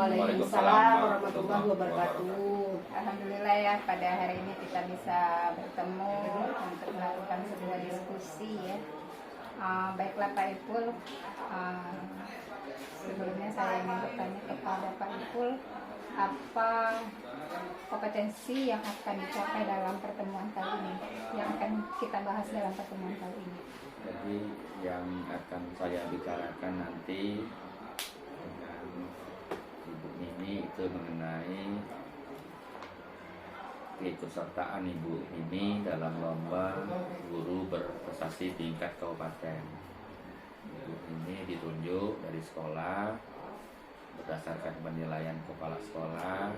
Waalaikumsalam warahmatullahi wabarakatuh. Alhamdulillah ya, pada hari ini kita bisa bertemu untuk melakukan sebuah diskusi ya. Baiklah Pak Ipul, sebelumnya saya ingin bertanya kepada Pak Ipul, apa kompetensi yang akan dicapai dalam pertemuan kali ini, yang akan kita bahas dalam pertemuan kali ini? Jadi yang akan saya bicarakan nanti dengan Ibu Mimi itu mengenai keikutsertaan Ibu Mimi dalam lomba guru berprestasi tingkat kabupaten. Ibu Mimi ditunjuk dari sekolah berdasarkan penilaian kepala sekolah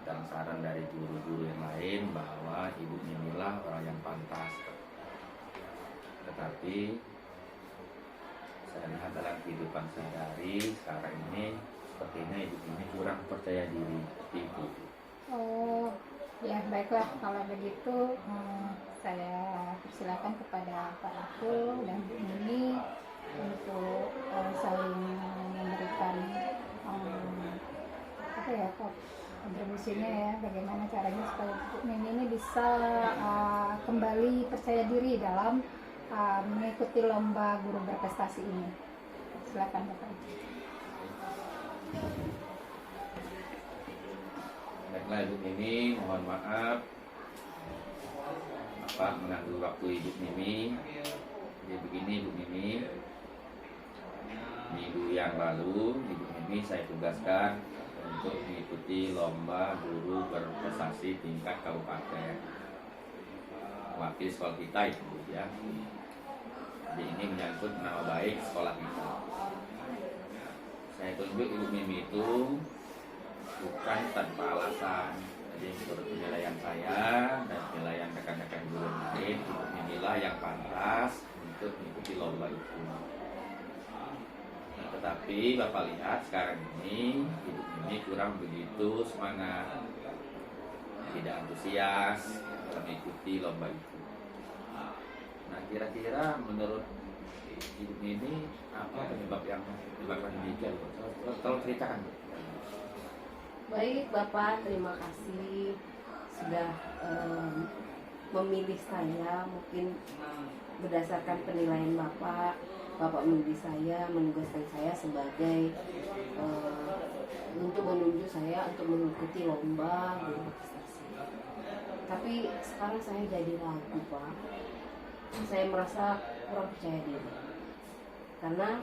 dan saran dari guru-guru yang lain bahwa Ibu Mimi lah orang yang pantas. Tetapi saya lihat dalam kehidupan sehari-hari sekarang ini sepertinya Ibu Mimi kurang percaya diri, Ibu. Oh ya, baiklah kalau begitu saya persilakan kepada Pak Ipul dan Bu Mimi untuk saling memberikan kontribusinya ya, bagaimana caranya supaya Bu Mimi ini bisa kembali percaya diri dalam mengikuti lomba guru berprestasi ini. Silakan Bapak. Baiklah Ibu Mimi, mohon maaf Bapak mengganggu waktu Ibu Mimi. Jadi begini Ibu Mimi, minggu yang lalu Ibu Mimi saya tugaskan untuk mengikuti lomba guru berprestasi tingkat kabupaten, wakil sekolah kita itu ya. Jadi ini menyangkut nama baik sekolah kita. Saya tunjuk Ibu Mimi itu bukan tanpa alasan. Jadi menurut penilaian saya dan penilaian rekan-rekan guru yang lain, Ibu Mimi lah yang pantas untuk mengikuti lomba itu. Nah, tetapi Bapak lihat sekarang ini Ibu Mimi kurang begitu semangat, tidak antusias mengikuti lomba itu. Nah, kira-kira menurut Ibu Mimi apa penyebab yang menyebabkan demikian? Tolong ceritakan. Baik Bapak, terima kasih sudah memilih saya. Mungkin berdasarkan penilaian Bapak memilih saya, menugaskan saya sebagai untuk menunjuk saya untuk mengikuti lomba guru berprestasi. Tapi sekarang saya jadi ragu Pak. Saya merasa kurang percaya diri karena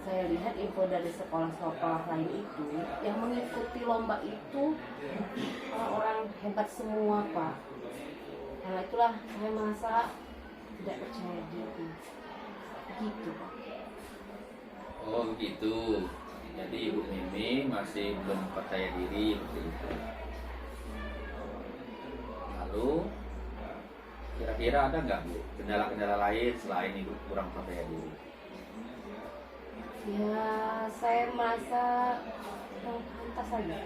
saya lihat info dari sekolah-sekolah lain itu yang mengikuti lomba itu orang-orang hebat semua Pak. Karena itulah saya merasa tidak percaya diri. Gitu Pak. Oh begitu. Jadi Ibu Mimi masih belum percaya diri begitu. Lalu kira-kira ada nggak Bu kendala-kendala lain selain Ibu kurang percaya diri? Ya, saya merasa pantas saja.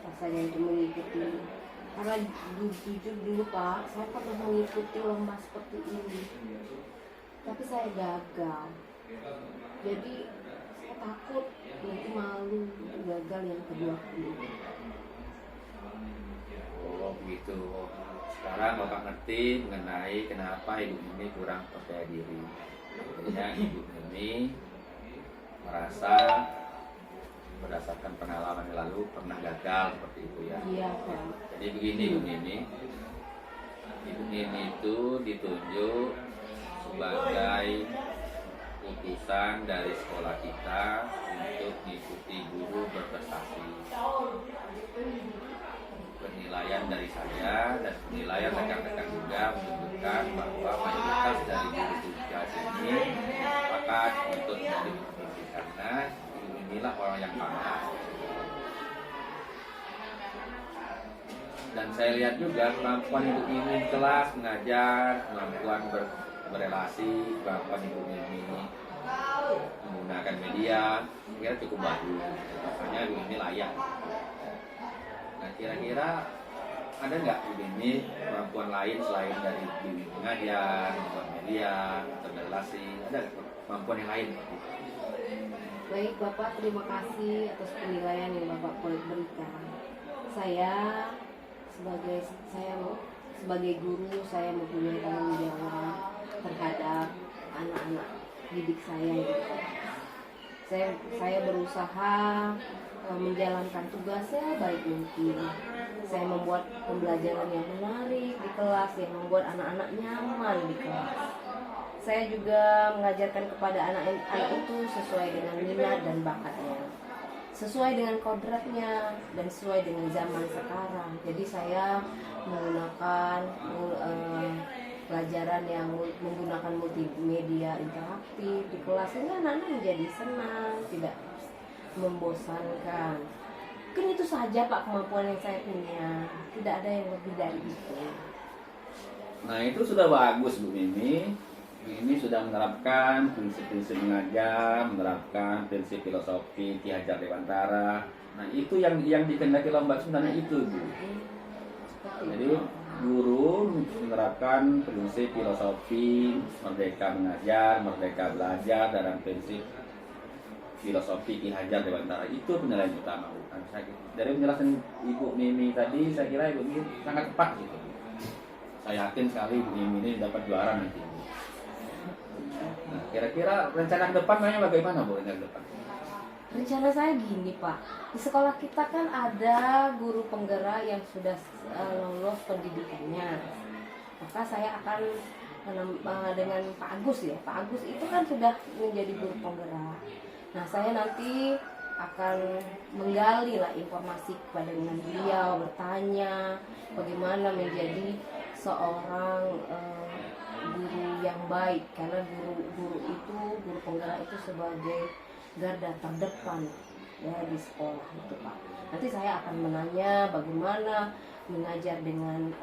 Rasanya itu mengikuti. Karena jujur dulu Pak, saya pernah mengikuti lomba seperti ini. Tapi saya gagal. Jadi saya takut nanti malu gagal yang kedua kali. Oh begitu. Sekarang Bapak ngerti mengenai kenapa Ibu Mimi kurang percaya diri. Artinya Ibu Mimi merasa berdasarkan pengalaman yang lalu pernah gagal seperti itu ya. Iya Pak. Jadi begini Ibu Mimi, Ibu Mimi itu ditunjuk sebagai utusan dari sekolah kita untuk mengikuti guru berprestasi. Penilaian dari saya dan penilaian rekan-rekan juga menunjukkan bahwa mayoritas dari guru tugas ini sepakat untuk menjadi pemimpin karena Ibu Mimi lah orang yang pantas. Dan saya lihat juga kemampuan Ibu Mimi di kelas mengajar, kemampuan berrelasi, kemampuan Ibu Mimi menggunakan media, kira cukup bagus. Makanya Ibu Mimi layak. Nah kira-kira ada nggak Ibu Mimi kemampuan lain selain dari Ibu Mimi mengajar, kemampuan media, atau berrelasi? Ada nggak kemampuan yang lain? Baik Bapak, terima kasih atas penilaian yang Bapak boleh berikan. Sebagai guru, saya mempunyai tanggung jawab terhadap anak-anak didik saya. Saya berusaha menjalankan tugasnya baik mungkin. Saya membuat pembelajaran yang menarik di kelas, yang membuat anak-anak nyaman di kelas. Saya juga mengajarkan kepada anak-anak itu sesuai dengan minat dan bakatnya, sesuai dengan kodratnya, dan sesuai dengan zaman sekarang. Jadi saya menggunakan pelajaran yang menggunakan multimedia interaktif di kelas, sehingga anak-anak menjadi senang, tidak membosankan. Mungkin itu saja Pak kemampuan yang saya punya, tidak ada yang lebih dari itu. Nah itu sudah bagus Bu Mimi. Ini sudah menerapkan prinsip-prinsip mengajar, menerapkan prinsip filosofi Ki Hajar Dewantara. Nah itu yang dikehendaki lomba sebenarnya itu Bu. Jadi guru menerapkan prinsip filosofi merdeka mengajar, merdeka belajar dalam prinsip filosofi Ki Hajar Dewantara. Itu penilaian utama Bu. Dari penjelasan Ibu Mimi tadi saya kira Ibu Mimi sangat tepat gitu. Saya yakin sekali Ibu Mimi ini dapat juara nanti. Nah, kira-kira rencana ke depan bagaimana Bu, rencana ke depan? Rencana saya gini Pak, di sekolah kita kan ada guru penggerak yang sudah lolos pendidikannya. Maka saya akan dengan Pak Agus ya, Pak Agus itu kan sudah menjadi guru penggerak. Nah saya nanti akan menggali lah informasi kepada dengan beliau, bertanya bagaimana menjadi seorang guru yang baik, karena guru penggerak itu sebagai garda terdepan ya di sekolah itu Pak. Nanti saya akan menanya bagaimana mengajar dengan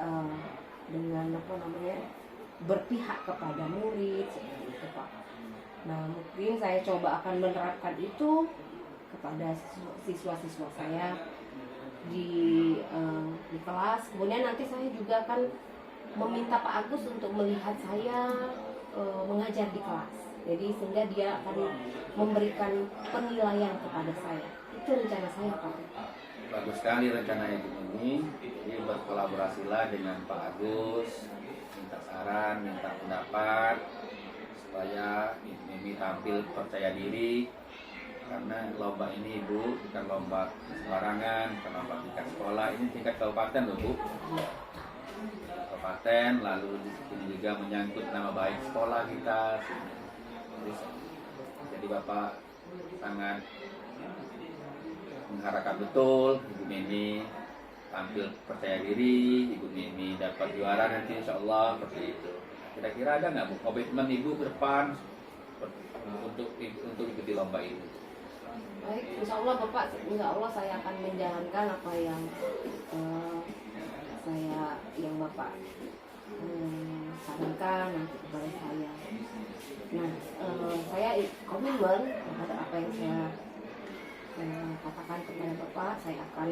berpihak kepada murid seperti itu Pak. Nah mungkin saya coba akan menerapkan itu kepada siswa-siswa saya di kelas. Kemudian nanti saya juga akan meminta Pak Agus untuk melihat saya mengajar di kelas. Jadi sehingga dia akan memberikan penilaian kepada saya. Itu rencana saya Pak. Bagus sekali rencana Ibu Mimi. Jadi berkolaborasilah dengan Pak Agus, minta saran, minta pendapat supaya Ibu Mimi tampil percaya diri. Karena lomba ini Ibu bukan lomba sembarangan, bukan lomba tingkat sekolah, ini tingkat kabupaten loh Bu. Kabupaten, lalu ini juga menyangkut nama baik sekolah kita. Jadi Bapak sangat mengharapkan betul Ibu Mimi tampil percaya diri, Ibu Mimi dapat juara nanti insya Allah seperti itu. Kira-kira ada nggak Bu komitmen Ibu ke depan untuk ikuti lomba ini? Baik, insya Allah Bapak, insya Allah saya akan menjalankan apa yang Bapak sarankan nanti kepada saya. Nah, saya komitmen terhadap apa yang saya katakan kepada Bapak. Saya akan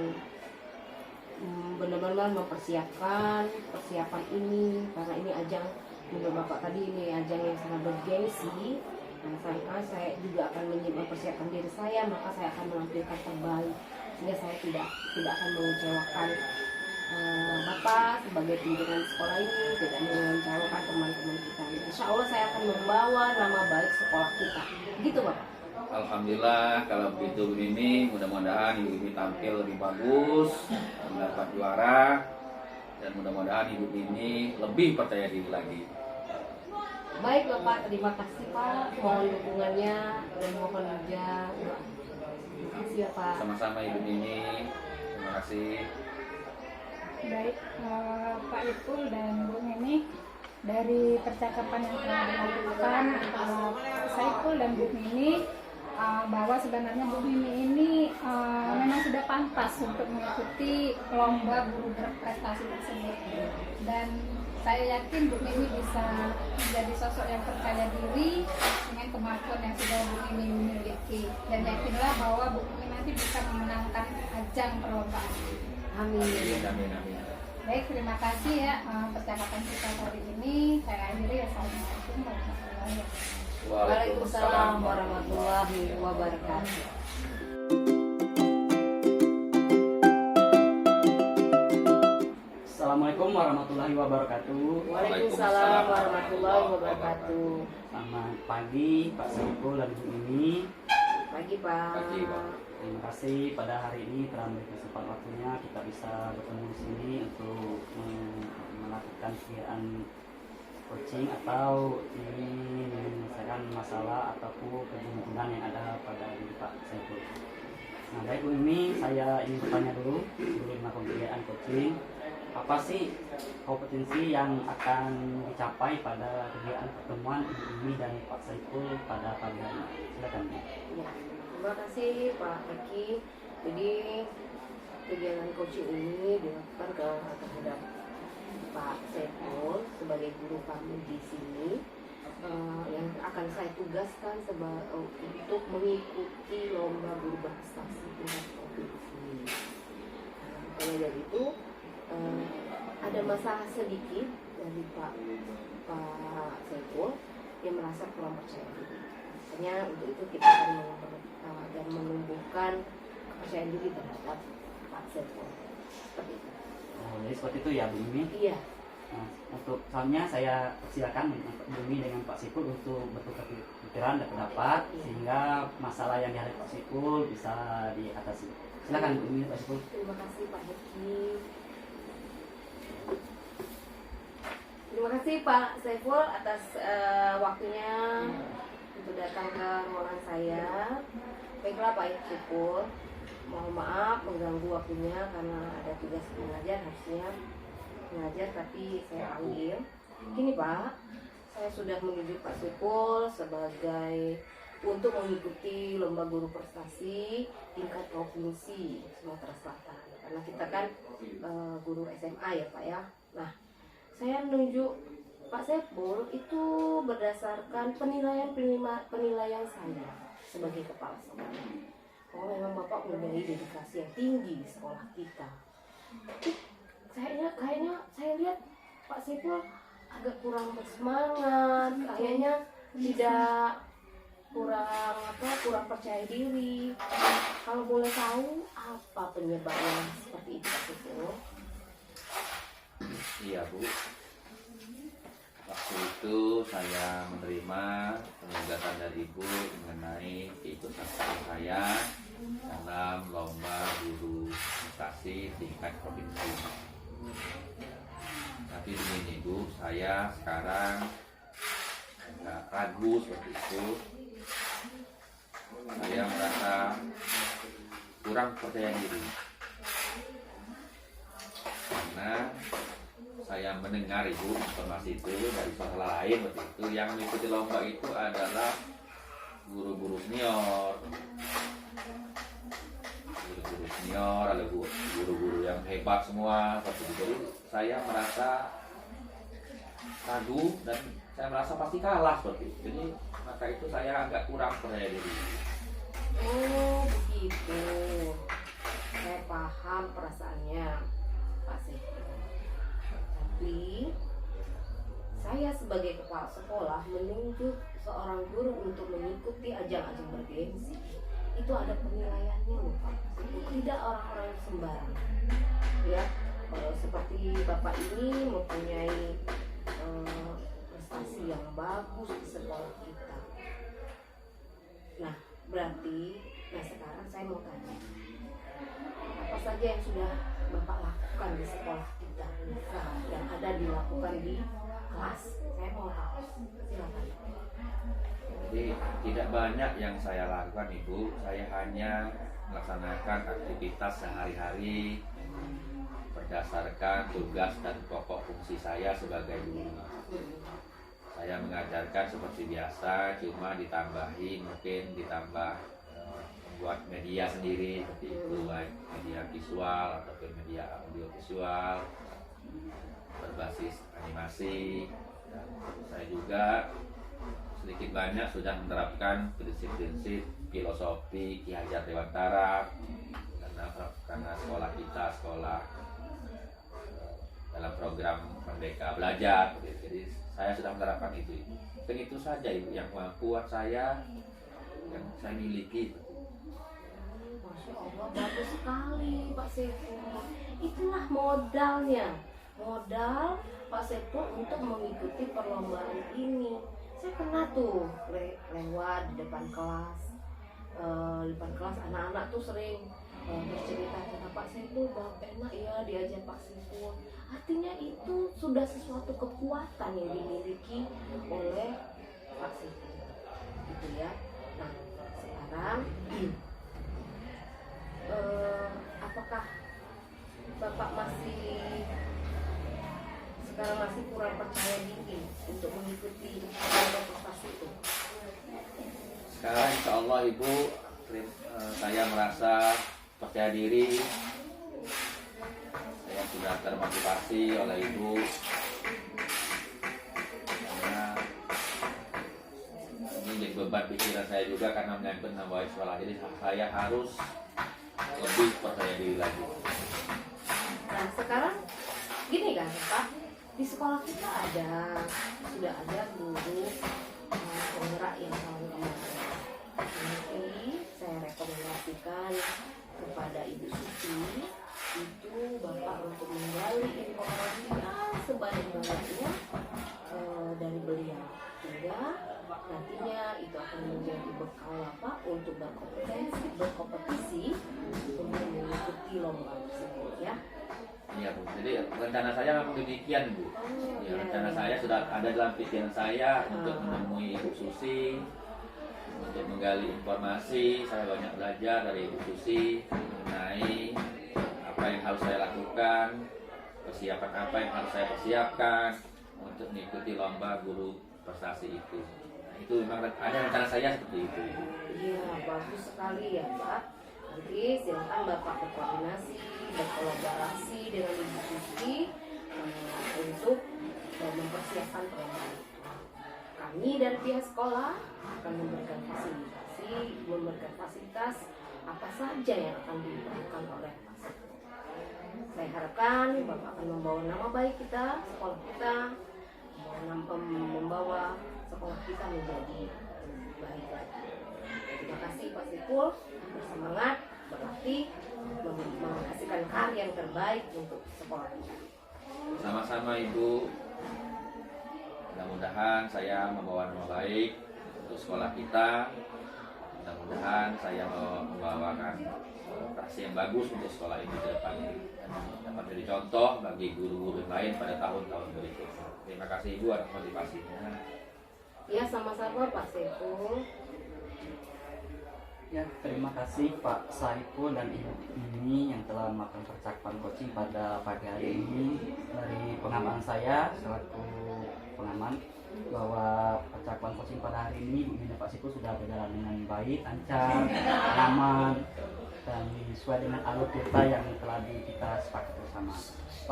benar-benar mempersiapkan persiapan ini, karena ini ajang menurut Bapak tadi ini ajang yang sangat bergengsi. Nah, saya juga akan mempersiapkan diri saya, maka saya akan menampilkan terbaik sehingga saya tidak akan mengecewakan Bapak sebagai pimpinan sekolah ini, tidak mengecewakan teman-teman kita. Insya Allah saya akan membawa nama baik sekolah kita. Gitu Bapak. Alhamdulillah kalau begitu Bu Mimi, mudah-mudahan Ibu Mimi tampil lebih bagus, mendapat juara, dan mudah-mudahan Ibu Mimi lebih percaya diri lagi. Baik Bapak, terima kasih Pak, mohon dukungannya dan mohon juga. Terima kasih Bapak. Sama-sama Ibu Mimi, terima kasih. Baik Pak Ipul dan Bu Mimi, dari percakapan yang telah dilakukan saya Ipul dan Bu Mimi bahwa sebenarnya Bu Mimi ini memang sudah pantas untuk mengikuti lomba guru berprestasi tersebut, dan saya yakin Bu Mimi bisa menjadi sosok yang percaya diri dengan kemampuan yang sudah Bu Mimi miliki, dan yakinlah bahwa Bu Mimi nanti bisa memenangkan ajang perlombaan. Amin. Amin. Baik, terima kasih ya percakapan kita kali ini. Saya akhiri. Assalamualaikum warahmatullahi wabarakatuh. Waalaikumsalam warahmatullahi wabarakatuh. Assalamualaikum warahmatullahi wabarakatuh. Waalaikumsalam warahmatullahi wabarakatuh. Selamat pagi Pak Saiful dan Bu Mimi. Pagi Pak. Pagi, Pak. Terima kasih pada hari ini telah memberi kesempatan waktunya kita bisa bertemu di sini untuk melakukan kegiatan coaching atau ini menyelesaikan masalah ataupun kebuntuan yang ada pada diri Pak Saiful. Nah, baik Bu Mimi, saya ingin bertanya dulu sebelum melakukan kegiatan coaching. Apa sih kompetensi yang akan dicapai pada kegiatan pertemuan Ibu Mimi dan Pak Saiful pada pagi hari ini? Silakan Bu. Ya, terima kasih Pak Eki. Jadi kegiatan coaching ini dilakukan terhadap Pak Saiful sebagai guru kami di sini, yang akan saya tugaskan untuk mengikuti lomba guru berprestasi tingkat provinsi. Oleh dari itu ada masalah sedikit dari Pak Saiful yang merasa kurang percaya diri. Makanya untuk itu kita akan menumbuhkan kepercayaan diri terhadap Pak Saiful. Seperti itu. Oh, jadi seperti itu ya Bu Mimi. Iya. Nah, untuk soalnya saya persilakan Bu Mimi dengan Pak Saiful untuk bertukar pikiran dan pendapat sehingga masalah yang dihadapi Pak Saiful bisa diatasi. Silakan Bu Mimi, Pak Saiful. Terima kasih Pak Heki. Terima kasih Pak Saiful atas waktunya untuk datang ke ruangan saya. Baiklah Pak Saiful, mohon maaf mengganggu waktunya karena ada tugas mengajar, harusnya mengajar tapi saya panggil. Gini Pak, saya sudah menunjuk Pak Saiful sebagai untuk mengikuti lomba guru prestasi tingkat provinsi Sumatera Selatan. Karena kita kan guru SMA ya Pak ya. Nah, saya menunjuk Pak Saiful itu berdasarkan penilaian saya sebagai kepala sekolah. Oh, memang Bapak memiliki dedikasi yang tinggi di sekolah kita. Kayaknya saya lihat Pak Saiful agak kurang bersemangat, kayaknya tidak kurang percaya diri. Kalau boleh tahu apa penyebabnya seperti itu Pak Saiful? Iya Bu, waktu itu saya menerima penugasan dari Ibu mengenai keikutsertaan saya dalam lomba guru prestasi tingkat provinsi. Tapi begini Bu, saya sekarang agak ragu seperti itu. Saya merasa kurang percaya diri karena saya mendengar Ibu informasi itu dari source lain waktu itu yang mengikuti lomba itu adalah guru-guru senior, ada guru-guru yang hebat semua seperti itu. Jadi saya merasa ragu dan saya merasa pasti kalah seperti itu. Jadi maka itu saya agak kurang percaya diri. Oh begitu, saya paham perasaannya Pak Saiful. Tapi saya sebagai kepala sekolah menunjuk seorang guru untuk mengikuti ajang-ajang bergengsi. Itu ada penilaiannya loh Pak. Tidak orang-orang sembarang. Ya, seperti Bapak ini mempunyai prestasi yang bagus di sekolah kita. Nah, berarti, sekarang saya mau tanya, apa saja yang sudah Bapak lakukan di sekolah kita, yang ada dilakukan di kelas? Saya mau tahu. Silakan. Jadi tidak banyak yang saya lakukan Ibu, saya hanya melaksanakan aktivitas sehari-hari berdasarkan tugas dan pokok fungsi saya sebagai guru. Saya mengajarkan seperti biasa, cuma ditambah membuat media sendiri seperti itu, baik media visual ataupun media audio visual berbasis animasi. Dan saya juga sedikit banyak sudah menerapkan prinsip-prinsip filosofi Ki Hajar Dewantara karena sekolah kita sekolah dalam program Merdeka Belajar. Jadi saya sudah menerapkan itu. Dan itu saja Ibu yang kuat saya, yang saya miliki. Masya Allah, bagus sekali Pak Saiful. Itulah modalnya, modal Pak Saiful untuk mengikuti perlombaan ini. Saya pernah tuh lewat di depan kelas, anak-anak tuh sering bercerita tentang Pak Saiful, bang enak ya diajar Pak Saiful. Artinya itu sudah sesuatu kekuatan yang dimiliki oleh Pak Saiful, gitu ya. Nah sekarang apakah Bapak sekarang masih kurang percaya diri untuk mengikuti prestasi itu? Sekarang insya Allah Ibu, saya merasa percaya diri. Saya sudah termotivasi oleh Ibu. Karena ini jadi beban pikiran saya juga karena menyangkut nama baik sekolah. Jadi saya harus lebih percaya diri lagi. Nah sekarang gini kan Pak, di sekolah kita sudah ada guru penggerak yang tahun kemarin. Nanti saya rekomendasikan kepada Ibu Suci itu Bapak untuk menggali informasi sebanyak-banyaknya dari beliau, sehingga nantinya itu akan menjadi bekal Bapak untuk berkompetisi untuk mengikuti lomba tersebut ya. Iya Bu, jadi rencana saya memang demikian Bu. Ya, rencana saya sudah ada dalam pikiran saya untuk menemui Ibu Susi, untuk menggali informasi. Saya banyak belajar dari Ibu Susi mengenai apa yang harus saya lakukan, persiapan apa yang harus saya persiapkan untuk mengikuti lomba guru prestasi itu. Nah, itu memang ada rencana saya seperti itu. Iya, bagus sekali ya Pak. Nanti silakan Bapak berkoordinasi, berkolaborasi dengan Ibu Susi untuk mempersiapkan perlombaan itu. Kami dari pihak sekolah akan memberikan fasilitas apa saja yang akan dilakukan oleh Pak Saiful. Saya harapkan Bapak akan membawa nama baik kita, sekolah kita, membawa sekolah kita menjadi baik lagi. Terima kasih Pak Saiful, bersemangat, berlatih, menghasilkan karya yang terbaik untuk sekolah kita. Sama-sama Ibu. Mudah-mudahan saya membawa nama baik untuk sekolah kita. Mudah-mudahan saya membawakan prestasi yang bagus untuk sekolah ini ke depan dan dapat jadi contoh bagi guru-guru lain pada tahun-tahun berikutnya. Terima kasih Ibu atas motivasinya. Ya, sama-sama Pak Saiful. Ya, terima kasih Pak Saiful dan Ibu ini yang telah melakukan percakapan coaching pada pagi hari ini. Dari pengalaman saya selaku pengaman bahwa percakapan coaching pada hari ini Ibu dan Pak Saiful sudah berjalan dengan baik, lancar, aman, dan sesuai dengan alur kita yang telah kita sepakati bersama.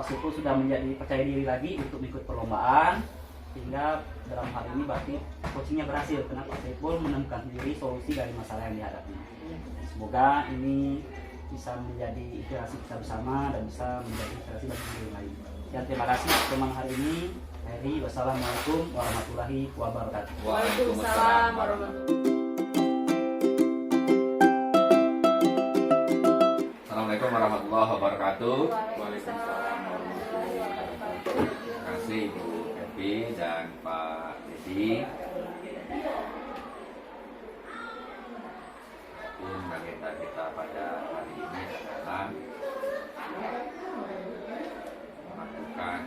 Pak Saiful sudah menjadi percaya diri lagi untuk mengikuti perlombaan, sehingga dalam hal ini berarti coachingnya berhasil karena Pak Saiful menemukan sendiri solusi dari masalah yang dihadapi. Semoga ini bisa menjadi inspirasi kita bersama dan bisa menjadi inspirasi bagi guru lain. Dan terima kasih teman hari ini. Wassalamualaikum warahmatullahi wabarakatuh. Waalaikumsalam warahmatullahi. Assalamualaikum warahmatullahi wabarakatuh. Waalaikumsalam warahmatullahi wabarakatuh. Terima kasih Bu Evi dan Pak Dedi. Agenda kita pada hari ini adalah melakukan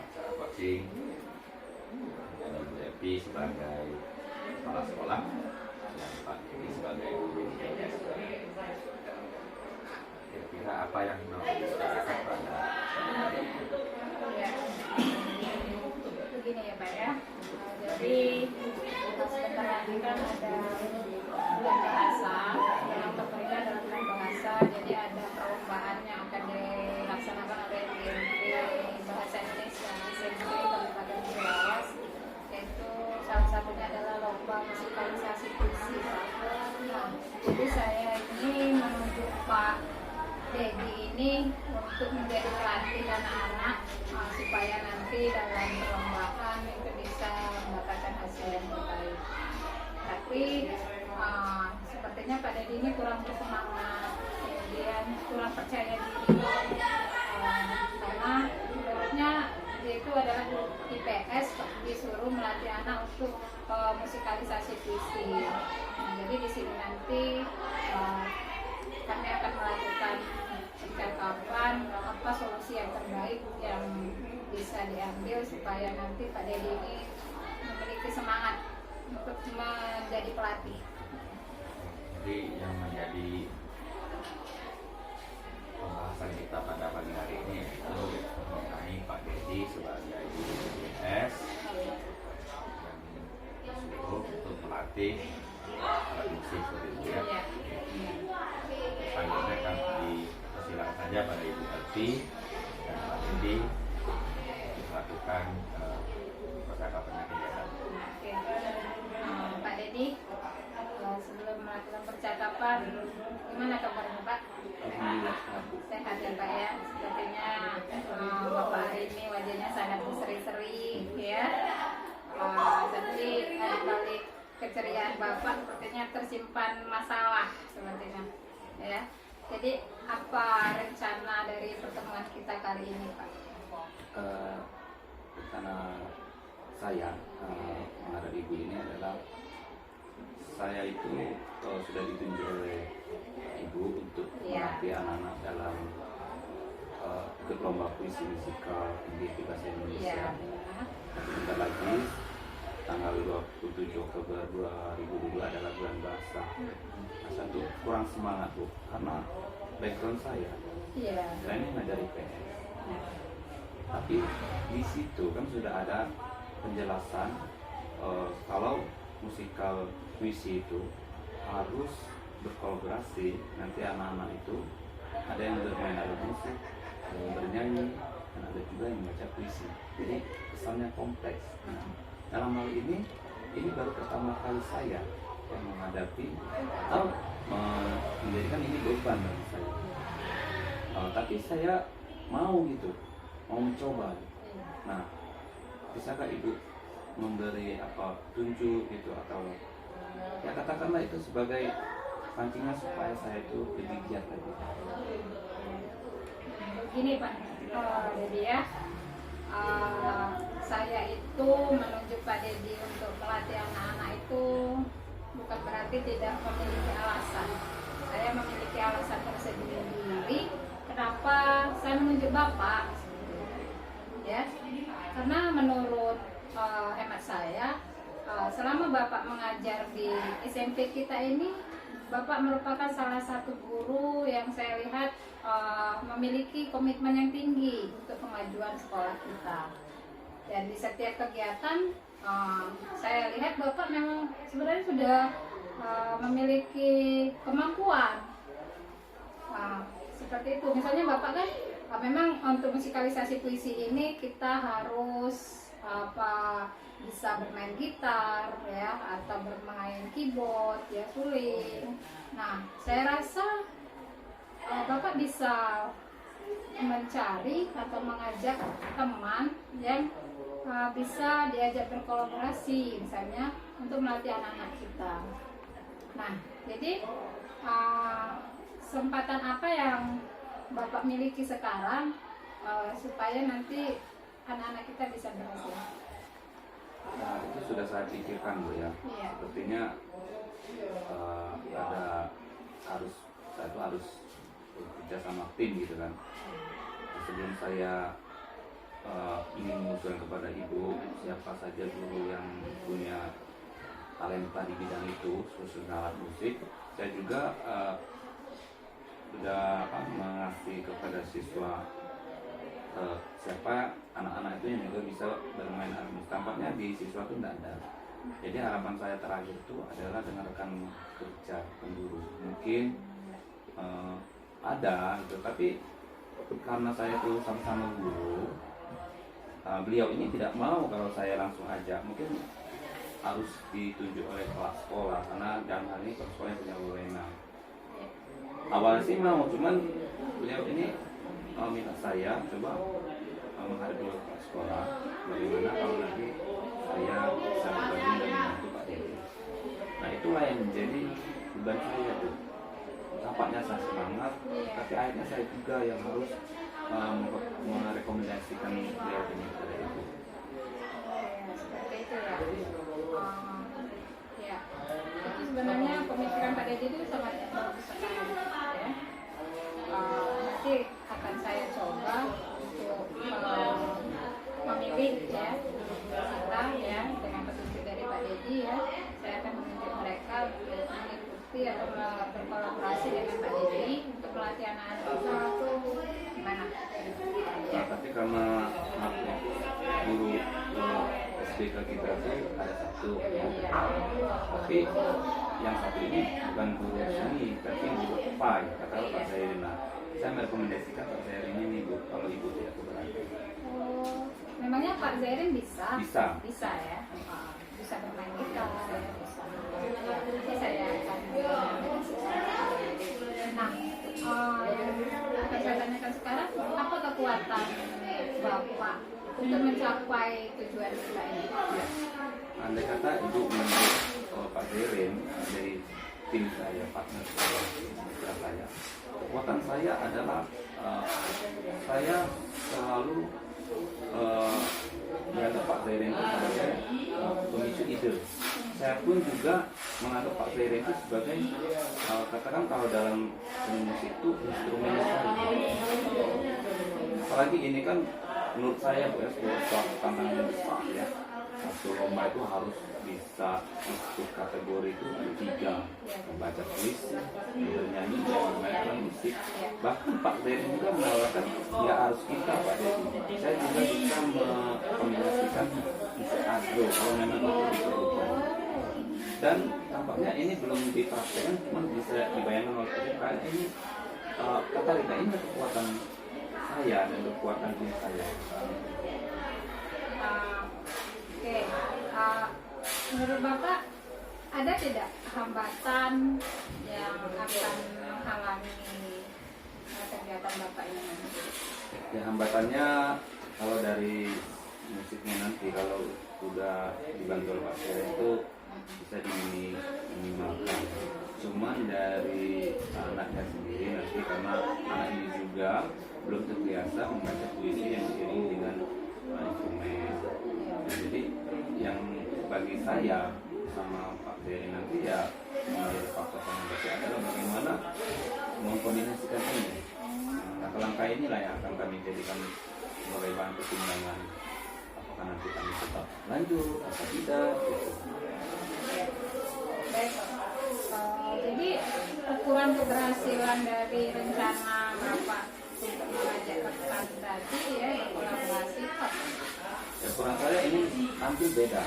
acara coaching dan Bu Evi sebagai kepala sekolah dan Pak Dedi sebagai guru IPS. Kira-kira apa yang mau dibicarakan pada hari ini? Begini ya Pak ya. Jadi sebentar lagi kan ada bulan bahasa yang terkait dalam bulan bahasa. Jadi ada perlombaan yang akan dilaksanakan oleh DMP Bahasa Indonesia SMP Kabupaten Cirawas, yaitu salah satunya adalah lomba musikalisasi puisi. Nah, jadi saya ini menunjuk Pak Dedi ini untuk menjadi nanti dalam perlombaan itu bisa mendapatkan hasil yang terbaik. Tapi sepertinya Pak Dedi ini kurang bersemangat, kemudian kurang percaya diri, karena menurutnya dia itu adalah IPS disuruh melatih anak untuk musikalisasi puisi. Nah, jadi di sini nanti kami akan melakukan percakapan apa solusi yang terbaik yang bisa diambil supaya nanti Pak Dedi ini memiliki semangat untuk menjadi pelatih. Jadi yang menjadi pembahasan kita pada pagi hari ini yaitu mengenai Pak Dedi sebagai guru IPS yang disuruh untuk melatih alat musik seperti itu ya. Selanjutnya kami dipersilakan saja pada Ibu Elvi dan Pak Dedi melakukan percakapan kegiatan. Oke. Pak Dedi, sebelum melakukan percakapan, gimana kabarnya Pak? Alhamdulillah. Sehat ya Pak ya. Sepertinya Bapak hari ini wajahnya sangat berseri-seri ya. Tapi di balik keceriaan Bapak sepertinya tersimpan masalah sepertinya ya. Jadi apa rencana dari pertemuan kita kali ini Pak? Rencana saya menghadapi ibu ini adalah saya itu sudah ditunjuk oleh ibu untuk melatih anak-anak dalam ikut lomba puisi musikal di bahasa Indonesia. Dan sebentar lagi tanggal 27 Oktober 2022 adalah bulan bahasa. Saya tuh kurang semangat Bu, karena background saya ini ngajari PS. Tapi di situ kan sudah ada penjelasan kalau musikal puisi itu harus berkolaborasi. Nanti anak-anak itu ada yang bermain alat musik, ada yang bernyanyi, dan ada juga yang membaca puisi. Jadi kesannya kompleks. Nah, dalam hal ini baru pertama kali saya yang menghadapi atau menjadikan ini beban bagi saya. Tapi saya mau gitu, mau mencoba. Nah, bisakah Ibu memberi tunjuk gitu atau ya katakanlah itu sebagai pancingan supaya saya itu lebih giat lagi. Begini Pak, jadi ya saya itu menunjuk Pak Dedi untuk melatih anak-anak itu bukan berarti tidak memiliki alasan. Saya memiliki alasan tersendiri kenapa saya menunjuk Bapak, ya, karena menurut hemat saya selama Bapak mengajar di SMP kita ini, Bapak merupakan salah satu guru yang saya lihat memiliki komitmen yang tinggi untuk kemajuan sekolah kita. Dan di setiap kegiatan saya lihat Bapak memang sebenarnya sudah memiliki kemampuan seperti itu. Misalnya Bapak kan memang untuk musikalisasi puisi ini kita harus bisa bermain gitar ya, atau bermain keyboard ya, suling. Nah, saya rasa Bapak bisa mencari atau mengajak teman yang bisa diajak berkolaborasi, misalnya untuk melatih anak-anak kita. Nah, jadi kesempatan apa yang Bapak miliki sekarang supaya nanti anak-anak kita bisa berhasil? Nah, itu sudah saya pikirkan Bu ya. Iya. Sepertinya saya itu harus bekerja sama tim gitu kan. Sebelum saya ingin mengusulkan kepada Ibu siapa saja guru yang punya talenta di bidang itu, khususnya alat musik, saya juga sudah mengasih kepada siswa siapa anak-anak itu yang juga bisa bermain alat musik. Tampaknya di siswa itu tidak ada. Jadi harapan saya terakhir itu adalah dengan rekan kerja pemburu. Mungkin ada gitu, tapi karena saya itu sama-sama guru, beliau ini tidak mau kalau saya langsung ajak. Mungkin harus ditunjuk oleh kepala sekolah, karena dalam hal ini kepala sekolah yang punya wewenang. Awalnya sih mau, cuman beliau ini minta saya coba menghadapi kepala sekolah itulah yang menjadi beban saya tuh. Tampaknya saya semangat, tapi akhirnya saya juga yang harus merekomendasikan beliau ini kepada ibu. Ya, seperti itu ya. Ya, itu sebenarnya pemikiran Pak Dedi itu sangat bagus sekali ya. Nanti akan saya coba untuk memilih ya kita ya dengan petunjuk dari Pak Dedi ya. Saya akan menunjuk mereka untuk mengikuti atau berkolaborasi dengan Pak Dedi untuk pelatihan anak kita gimana? Nah, tapi karena guru SPK kita itu ada satu ya. Tapi yang satu ini bukan guru seni, tapi guru apa ya, kata Pak Zairin. Nah, saya merekomendasikan Pak Zairin ini Bu, kalau ibu tidak keberatan. Oh, memangnya Pak Zairin bisa? Bisa Ya. Bisa bermain gitar, bisa. Nanti saya akan nah, yang akan saya tanyakan sekarang, apa kekuatan Bapak untuk mencapai tujuan kita ini? Andai kata ibu menurut Pak Zairin dari tim saya, partner saya, mitra saya, kekuatan saya adalah saya selalu menganggap Pak Zairin itu sebagai pemicu ide. Saya pun juga menganggap Pak Zairin itu sebagai katakan kalau dalam seni musik itu instrumen saya. Apalagi ini kan menurut saya Bu, suatu tantangan besar ya. Satu lomba itu harus bisa ikut kategori itu ada 3, membaca puisi, bernyanyi, dan memainkan musik. Bahkan Pak Zairin juga menawarkan nggak harus kita Pak Dedi, saya juga bisa mengombinasikan musik agro kalau memang itu diperlukan. Dan tampaknya ini belum dipraktekkan, cuma bisa dibayangkan oleh saya karena ini kata ini kekuatan saya dan kekuatan tim saya. Oke, menurut Bapak ada tidak hambatan yang akan menghalangi kegiatan Bapak ini nanti? Ya, hambatannya kalau dari musiknya nanti kalau sudah dibantu oleh Pak Zairin itu bisa diminimalkan. Cuman dari anaknya sendiri nanti karena anak ini juga belum terbiasa membaca puisi yang diiringi dengan instrumen. Jadi yang bagi saya sama Pak Zairin nanti ya menurut faktor komunikasi adalah bagaimana mengkoordinasikan ini. Nah, langkah inilah yang akan kami jadikan sebagai bahan pertimbangan. Apakah nanti kami tetap lanjut atau tidak? Gitu. Baik, jadi ukuran keberhasilan dari rencana Bapak untuk mengajak rekan tadi ya berkolaborasi apa? Ya, kurang saya ini hampir beda.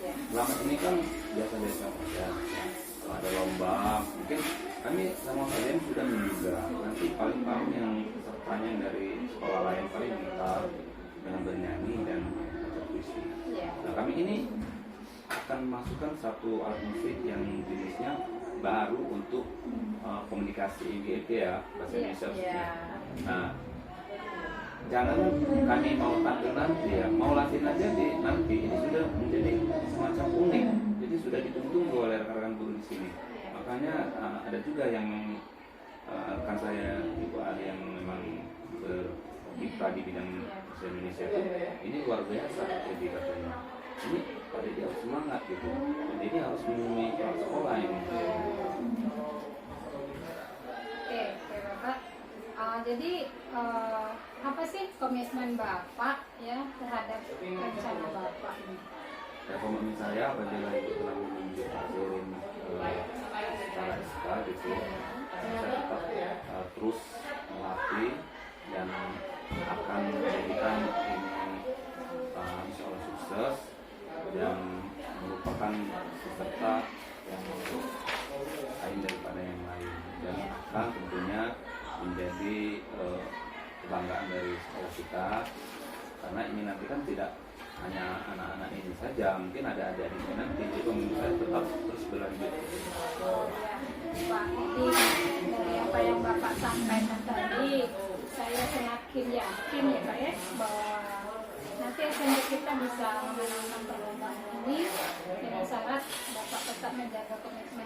Ya. Selama ini kan biasa-biasa saja. Kalau ada lomba, mungkin kami sama kalian sudah menduga. Nanti paling yang pesertanya dari sekolah lain paling kita dengan bernyanyi dan baca puisi. Ya. Nah, kami ini akan masukkan satu alat musik yang jenisnya baru untuk komunikasi IGP ya, bahasa Indonesia. Ya. Nah, jangan kami mau tampil nanti ya, mau latihan aja di nanti ini sudah menjadi semacam unik, jadi sudah ditunggu oleh rekan-rekan guru di sini. Makanya ada juga yang rekan saya Ibu Ali yang memang berkiprah di bidang bahasa Indonesia ini luar biasa, jadi katanya ini Pak Dedi harus semangat gitu, dan ini harus menemui sekolah ini. Oke Bapak. Jadi apa sih komitmen Bapak ya terhadap rencana Bapak ini? Ya, komitmen saya apabila itu telah menunjuk Pak Zairin secara SK gitu, saya tetap terus melatih dan akan menjadikan ini insya Allah sukses dan merupakan peserta yang lain daripada yang lain dan akan tentunya menjadi kebanggaan dari sekolah kita, karena ini nanti kan tidak hanya anak-anak ini saja, mungkin ada adik-adiknya nanti, jadi saya tetap terus berlanjut. Pak, ini dari apa yang Bapak sampaikan tadi, saya semakin yakin ya Pak ya bahwa nanti SMK kita kita bisa memenangkan perlombaan ini dengan syarat Bapak tetap menjaga komitmen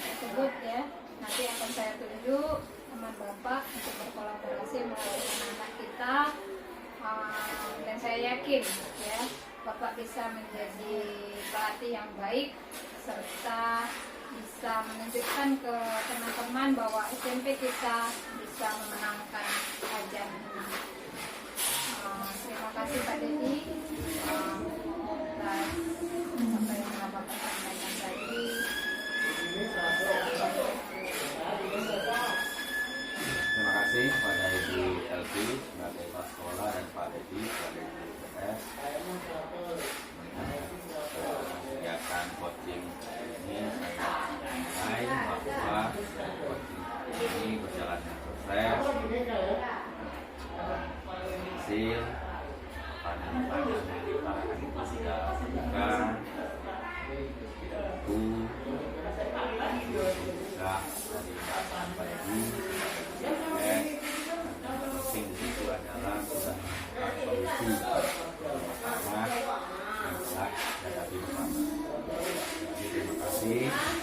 tersebut ya. Nanti akan saya tunjuk teman Bapak untuk berkolaborasi melalui anak kita. Dan saya yakin ya Bapak bisa menjadi pelatih yang baik serta bisa menunjukkan ke teman-teman bahwa SMP kita bisa memenangkan ajang ini. Terima kasih Pak Dedi atas apa yang Bapak sampaikan tadi. Terima kasih kepada Ibu Elvi sebagai kepala sekolah dan Pak Dedi sebagai guru BPS kegiatan coaching ini. Saya menilai bahwa coaching ini berjalan dengan sukses, hasil pandangan yang diutarakan itu sudah terbuka, tidak beku, juga dari perasaan Pak Dedi. Yang penting di situ adalah sudah menemukan solusi bersama yang bisa dihadapi bersama. Jadi terima kasih.